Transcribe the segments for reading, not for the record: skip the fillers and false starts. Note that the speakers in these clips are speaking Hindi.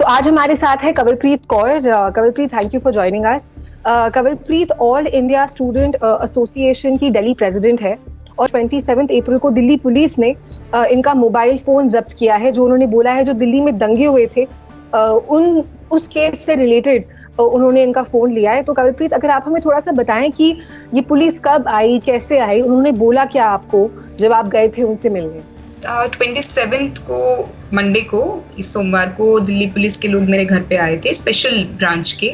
तो आज हमारे साथ है Kawalpreet Kaur. Kawalpreet, thank you for joining us. Kawalpreet all India student association की दिल्ली प्रेसिडेंट है और 27 अप्रैल को दिल्ली पुलिस ने इनका मोबाइल फोन जब्त किया है। जो उन्होंने बोला है जो दिल्ली में दंगे हुए थे उन उस केस से रिलेटेड उन्होंने इनका फोन लिया है। तो कवलप्रीत, अगर आप हमें थोड़ा सा बताएं कि ये पुलिस कब आई, कैसे आई, उन्होंने बोला क्या आपको जब आप गए थे उनसे मिलने? 27 को मंडे को, इस सोमवार को दिल्ली पुलिस के लोग मेरे घर पे आए थे, स्पेशल ब्रांच के।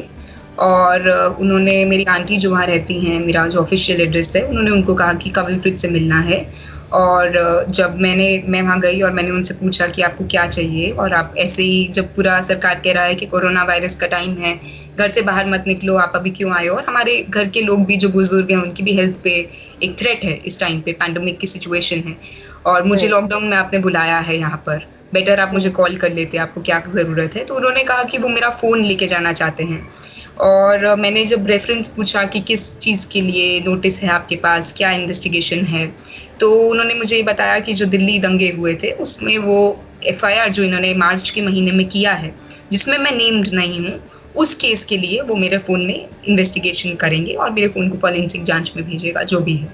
और उन्होंने, मेरी आंटी जो वहाँ रहती हैं, मेरा जो ऑफिशियल एड्रेस है, उन्होंने उनको कहा कि कवलप्रीत से मिलना है। और जब मैं वहाँ गई और मैंने उनसे पूछा कि आपको क्या चाहिए, और आप ऐसे ही, जब पूरा सरकार कह रहा है कि कोरोना वायरस का टाइम है, घर से बाहर मत निकलो, आप अभी क्यों आए हो, और हमारे घर के लोग भी जो बुजुर्ग हैं उनकी भी हेल्थ पे एक थ्रेट है, इस टाइम पे पैंडेमिक की सिचुएशन है, और मुझे लॉकडाउन में आपने बुलाया है यहाँ पर, बेटर आप मुझे कॉल कर लेते, आपको क्या ज़रूरत है। तो उन्होंने कहा कि वो मेरा फ़ोन लेके जाना चाहते हैं। और मैंने जब रेफरेंस पूछा कि किस चीज़ के लिए नोटिस है आपके पास, क्या इन्वेस्टिगेशन है, तो उन्होंने मुझे ये बताया कि जो दिल्ली दंगे हुए थे उसमें वो एफआईआर जो इन्होंने मार्च के महीने में किया है, जिसमें मैं नेम्ड नहीं हूँ, उस केस के लिए वो मेरे फ़ोन में इन्वेस्टिगेशन करेंगे और मेरे फ़ोन को फॉरेंसिक जांच में भेजेगा, जो भी है।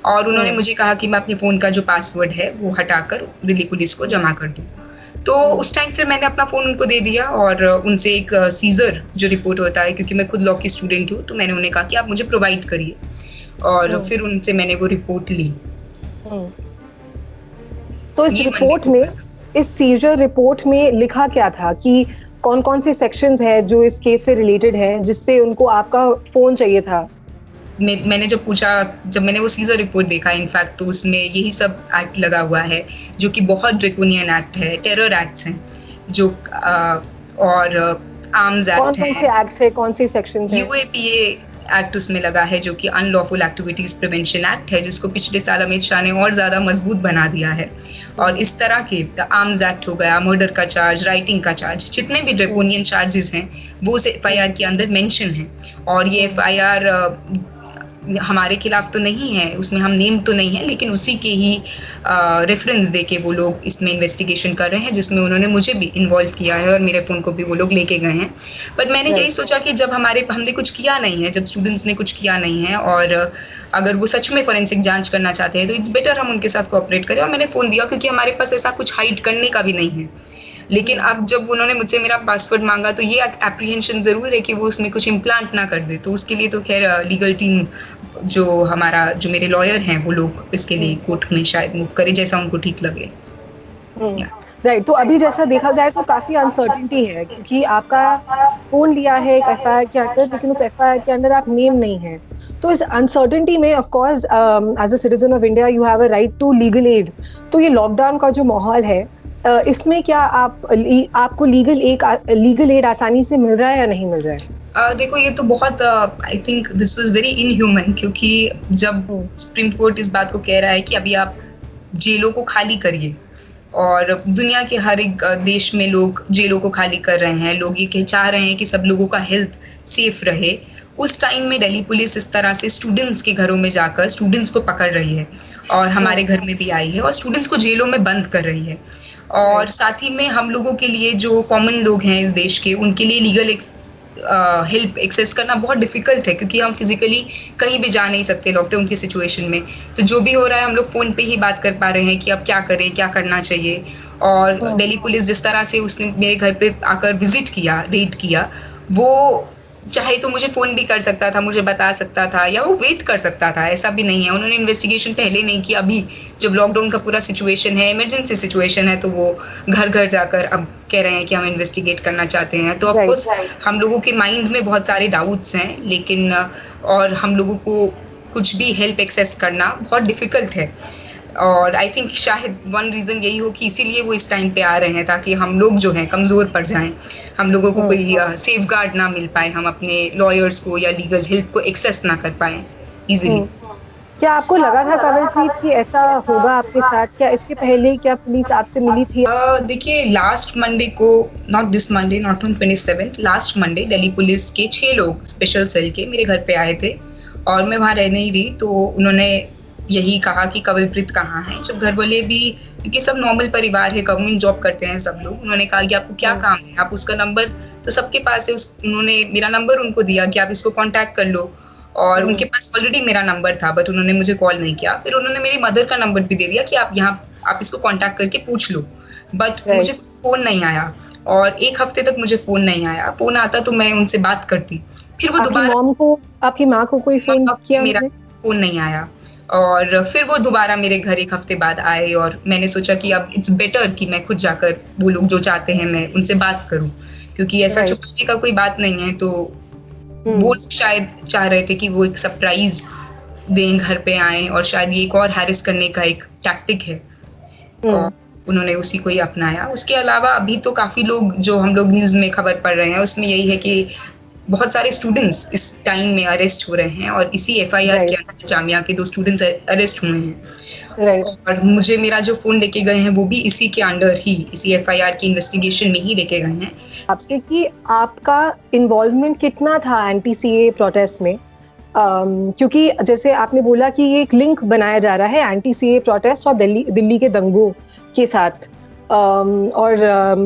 और उन्होंने मुझे कहा कि मैं अपने फ़ोन का जो पासवर्ड है वो हटाकर दिल्ली पुलिस को जमा कर दूँ। तो उस टाइम फिर मैंने अपना फ़ोन उनको दे दिया और उनसे एक सीज़र जो रिपोर्ट होता है, क्योंकि मैं खुद लॉ की स्टूडेंट हूँ, तो मैंने उन्हें कहा कि आप मुझे प्रोवाइड करिए, और फिर उनसे मैंने वो रिपोर्ट ली। तो इस रिपोर्ट में, इस सीजर रिपोर्ट में लिखा क्या था कि कौन कौन से सेक्शंस है जो इस केस से रिलेटेड हैं, जिससे उनको आपका फोन चाहिए था? मैंने जब पूछा, जब मैंने वो सीजर रिपोर्ट देखा, इनफैक्ट, तो उसमें यही सब एक्ट लगा हुआ है, जो कि बहुत ड्रेकोनियन एक्ट है, टेरर एक्ट्स हैं जो, और आर्म्स एक्ट है। कौन से एक्ट्स है, कौन सी सेक्शंस है? यूएपीए एक्ट उसमें लगा है, जो कि अनलॉफुल एक्टिविटीज प्रिवेंशन एक्ट है, जिसको पिछले साल अमित शाह ने और ज्यादा मजबूत बना दिया है। और इस तरह के आर्म्स एक्ट हो गया, मर्डर का चार्ज, राइटिंग का चार्ज, जितने भी ड्रेकोनियन चार्जेस हैं वो उस एफआईआर के अंदर मेंशन है। और ये एफआईआर हमारे खिलाफ तो नहीं है, उसमें हम नेम तो नहीं है, लेकिन उसी के ही रेफरेंस देके वो लोग इसमें इन्वेस्टिगेशन कर रहे हैं, जिसमें उन्होंने मुझे भी इन्वॉल्व किया है और मेरे फ़ोन को भी वो लोग लेके गए हैं। बट मैंने यही सोचा कि जब हमने कुछ किया नहीं है, जब स्टूडेंट्स ने कुछ किया नहीं है, और अगर वो सच में फॉरेंसिक जांच करना चाहते हैं, तो इट्स बेटर हम उनके साथ कोऑपरेट करें। और मैंने फ़ोन दिया क्योंकि हमारे पास ऐसा कुछ हाइड करने का भी नहीं है। लेकिन अब जब उन्होंने मुझसे मेरा पासवर्ड मांगा, तो ये एप्रीहेंशन ज़रूर है कि वो उसमें कुछ इम्प्लांट ना कर दे। तो उसके लिए तो खैर लीगल टीम, जो मेरे लॉयर हैं, वो लोग इसके लिए कोर्ट में शायद मूव करे, जैसा उनको ठीक लगे। राइट। तो अभी जैसा देखा जाए तो काफी अनसर्टेनिटी है, क्योंकि आपका फोन लिया है एक एफआईआर के अंदर, लेकिन उस एफआईआर के अंदर आप नेम नहीं है। तो इस अनसर्टेनिटी में of course as a citizen of India you have a right to legal aid. तो ये लॉकडाउन का जो माहौल है, इसमें क्या आपको लीगल एड आसानी से मिल रहा है या नहीं मिल रहा है? देखो, ये तो बहुत, I think this was very inhuman, क्योंकि जब सुप्रीम कोर्ट इस बात को कह रहा है कि अभी आप जेलों को खाली करिए, और दुनिया के हर एक देश में लोग जेलों को खाली कर रहे हैं, लोग ये चाह रहे हैं कि सब लोगों का हेल्थ सेफ रहे, उस टाइम में दिल्ली पुलिस इस तरह से स्टूडेंट्स के घरों में जाकर स्टूडेंट्स को पकड़ रही है, और हमारे घर में भी आई है, और स्टूडेंट्स को जेलों में बंद कर रही है। और साथ ही में हम लोगों के लिए, जो कॉमन लोग हैं इस देश के, उनके लिए लीगल हेल्प एक्सेस करना बहुत डिफिकल्ट है, क्योंकि हम फिजिकली कहीं भी जा नहीं सकते लॉकडाउन की सिचुएशन में। तो जो भी हो रहा है, हम लोग फ़ोन पे ही बात कर पा रहे हैं कि अब क्या करें, क्या करना चाहिए। और दिल्ली पुलिस जिस तरह से उसने मेरे घर पे आकर विजिट किया, रेड किया, वो चाहे तो मुझे फ़ोन भी कर सकता था, मुझे बता सकता था, या वो वेट कर सकता था, ऐसा भी नहीं है। उन्होंने इन्वेस्टिगेशन पहले नहीं किया, अभी जब लॉकडाउन का पूरा सिचुएशन है, इमरजेंसी सिचुएशन है, तो वो घर घर जाकर अब कह रहे हैं कि हम इन्वेस्टिगेट करना चाहते हैं। तो ऑफकोर्स हम लोगों के माइंड में बहुत सारे डाउट्स हैं, लेकिन और हम लोगों को कुछ भी हेल्प एक्सेस करना बहुत डिफ़िकल्ट है। और आई थिंक शायद वन रीज़न यही हो कि इसीलिए वो इस टाइम पे आ रहे हैं, ताकि हम लोग जो हैं कमज़ोर पड़ जाएं, हम लोगों को कोई सेफ गार्ड ना मिल पाए, हम अपने लॉयर्स को या लीगल हेल्प को एक्सेस ना कर पाएँ ईजिली। क्या आपको लगा था कवलप्रीत कि ऐसा होगा आपके साथ? क्या इसके पहले क्या पुलिस आपसे मिली थी? देखिए, लास्ट मंडे को, not this Monday, not on 27th, last Monday Delhi police के 6 लोग स्पेशल सेल के मेरे घर पे आए थे, और मैं वहाँ रह नहीं रही, तो उन्होंने यही कहा कि कवलप्रीत कहाँ है। जब घर वाले भी, क्योंकि सब नॉर्मल परिवार है, गवर्नमेंट जॉब करते हैं सब लोग, उन्होंने कहा कि आपको क्या काम है, आप उसका नंबर तो सबके पास है, उन्होंने मेरा नंबर उनको दिया कि आप इसको कांटेक्ट कर लो, और उनके पास ऑलरेडी मेरा नंबर था, बट उन्होंने मुझे कॉल नहीं किया। फिर उन्होंने मेरी मदर का नंबर भी दे दिया कि आप इसको कांटेक्ट करके पूछ लो, बट मुझे फोन नहीं आया, और 1 हफ्ते तक मुझे फोन नहीं आया। फोन आता तो मैं उनसे बात करती। फिर वो दोबारा, आपकी माँ को कोई फोन किया? मेरा फोन नहीं आया, और फिर वो दोबारा मेरे घर 1 हफ्ते बाद आए, और मैंने सोचा कि अब इट्स बेटर कि मैं खुद जाकर वो लोग जो चाहते हैं मैं उनसे बात करूं, क्योंकि ऐसा छुपाने का कोई बात नहीं है। तो वो लोग शायद चाह रहे थे कि वो एक सरप्राइज दें, घर पे आए, और शायद ये एक और हैरिस करने का एक टैक्टिक है, और उन्होंने उसी को ही अपनाया। उसके अलावा अभी तो काफी लोग, जो हम लोग न्यूज में खबर पढ़ रहे हैं, उसमें यही है कि बहुत सारे स्टूडेंट्स इस टाइम में अरेस्ट हो रहे हैं, और इसी एफआईआर के अंदर जामिया के 2 स्टूडेंट्स अरेस्ट हुए हैं। और मुझे मेरा जो फोन लेके गए हैं वो भी इसी के अंडर ही, इसी एफआईआर की इन्वेस्टिगेशन में ही लेके गए हैं। आपसे कि आपका इन्वॉल्वमेंट कितना था एंटी सीए प्रोटेस्ट में? क्योंकि जैसे आपने बोला कि ये एक लिंक बनाया जा रहा है एंटी सीए प्रोटेस्ट और दिल्ली के दंगों के साथ, और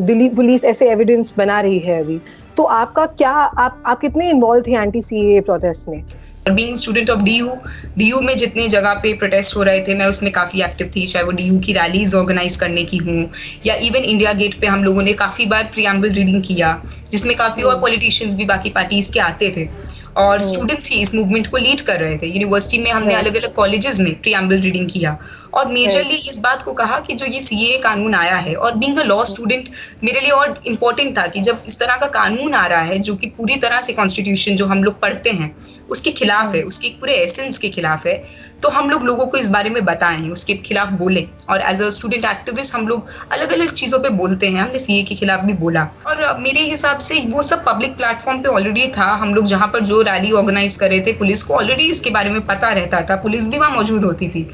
दिल्ली पुलिस ऐसे एविडेंस बना रही है अभी, तो आपका क्या, आप कितने इन्वॉल्व थे एंटी सीए प्रोटेस्ट में? बीइंग स्टूडेंट ऑफ डीयू में जितने जगह पे प्रोटेस्ट हो रहे थे, मैं उसमें काफी एक्टिव थी, चाहे वो डीयू की रैलीज ऑर्गेनाइज करने की हो, या इवन इंडिया गेट पे हम लोगों ने काफी बार प्रीएम्बल रीडिंग किया, जिसमें काफी और पॉलिटिशियंस भी बाकी पार्टीज के आते थे, और स्टूडेंट्स ही इस मूवमेंट को लीड कर रहे थे। यूनिवर्सिटी में हमने अलग अलग कॉलेजेस में प्रीएम्बल रीडिंग किया, और मेजरली इस बात को कहा कि जो ये सीए कानून आया है, और बीइंग अ लॉ स्टूडेंट मेरे लिए और इम्पोर्टेंट था कि जब इस तरह का कानून आ रहा है जो कि पूरी तरह से कॉन्स्टिट्यूशन जो हम लोग पढ़ते हैं उसके खिलाफ है, उसके पूरे एसेंस के खिलाफ है, तो हम लोग लोगों को इस बारे में बताएं, उसके खिलाफ बोलें। और एज अ स्टूडेंट एक्टिविस्ट हम लोग अलग अलग चीज़ों पे बोलते हैं, हमने सीए के खिलाफ भी बोला, और मेरे हिसाब से वो सब पब्लिक प्लेटफॉर्म पे ऑलरेडी था। हम लोग जहाँ पर जो रैली ऑर्गेनाइज कर रहे थे, पुलिस को ऑलरेडी इसके बारे में पता रहता था, पुलिस भी वहाँ मौजूद होती थी,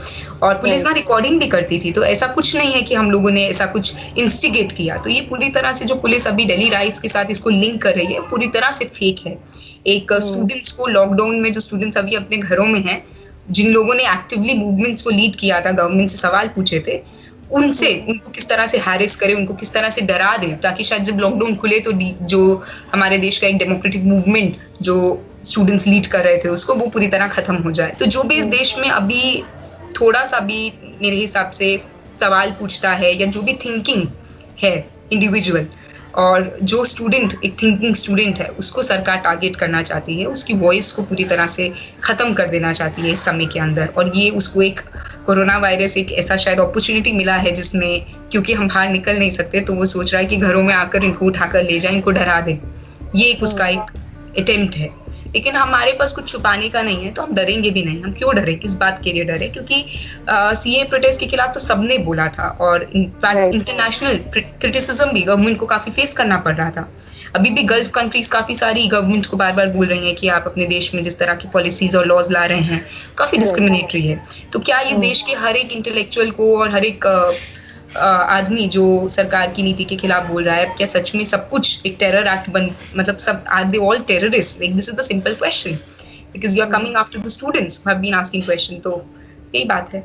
और पुलिस वहाँ रिकॉर्डिंग भी करती थी। तो ऐसा कुछ नहीं है कि हम लोगों ने ऐसा कुछ इंस्टिगेट किया। तो ये पूरी तरह से जो पुलिस अभी दिल्ली राइट्स के साथ इसको लिंक कर रही है, पूरी तरह से फेक है। एक स्टूडेंट्स को लॉकडाउन में, जो स्टूडेंट्स अभी अपने घरों में हैं, जिन लोगों ने एक्टिवली मूवमेंट्स को लीड किया था, गवर्नमेंट से सवाल पूछे थे, उनसे उनको किस तरह से हैरेस करे, उनको किस तरह से डरा दे, ताकि शायद जब लॉकडाउन खुले तो जो हमारे देश का एक डेमोक्रेटिक मूवमेंट जो स्टूडेंट्स लीड कर रहे थे उसको, वो पूरी तरह खत्म हो जाए। तो जो भी इस देश में अभी थोड़ा सा भी मेरे हिसाब से सवाल पूछता है, या जो भी थिंकिंग है इंडिविजुअल, और जो स्टूडेंट एक थिंकिंग स्टूडेंट है, उसको सरकार टारगेट करना चाहती है, उसकी वॉइस को पूरी तरह से ख़त्म कर देना चाहती है इस समय के अंदर। और ये उसको एक कोरोना वायरस एक ऐसा शायद अपॉर्चुनिटी मिला है, जिसमें क्योंकि हम बाहर निकल नहीं सकते, तो वो सोच रहा है कि घरों में आकर इनको उठाकर ले जाए, इनको डरा दे। ये एक उसका एक अटेम्प्ट है। लेकिन हमारे पास कुछ छुपाने का नहीं है, तो हम डरेंगे भी नहीं। हम क्यों डरे, किस बात के लिए डरे? क्योंकि सीए प्रोटेस्ट के खिलाफ तो सबने बोला था, और इनफैक्ट इंटरनेशनल क्रिटिसिज्म भी गवर्नमेंट को काफी फेस करना पड़ रहा था। अभी भी गल्फ कंट्रीज काफी सारी गवर्नमेंट को बार बार बोल रही हैं कि आप अपने देश में जिस तरह की पॉलिसीज और लॉज ला रहे हैं, काफी डिस्क्रिमिनेटरी है। तो क्या ये देश के हर एक इंटेलेक्चुअल को और हर एक आदमी जो सरकार की नीति के खिलाफ बोल रहा है, क्या सच में सब कुछ एक टेरर एक्ट मतलब सब, are they all terrorist? Like this is the simple question, because you are coming after the students who have been asking question. तो यही बात है।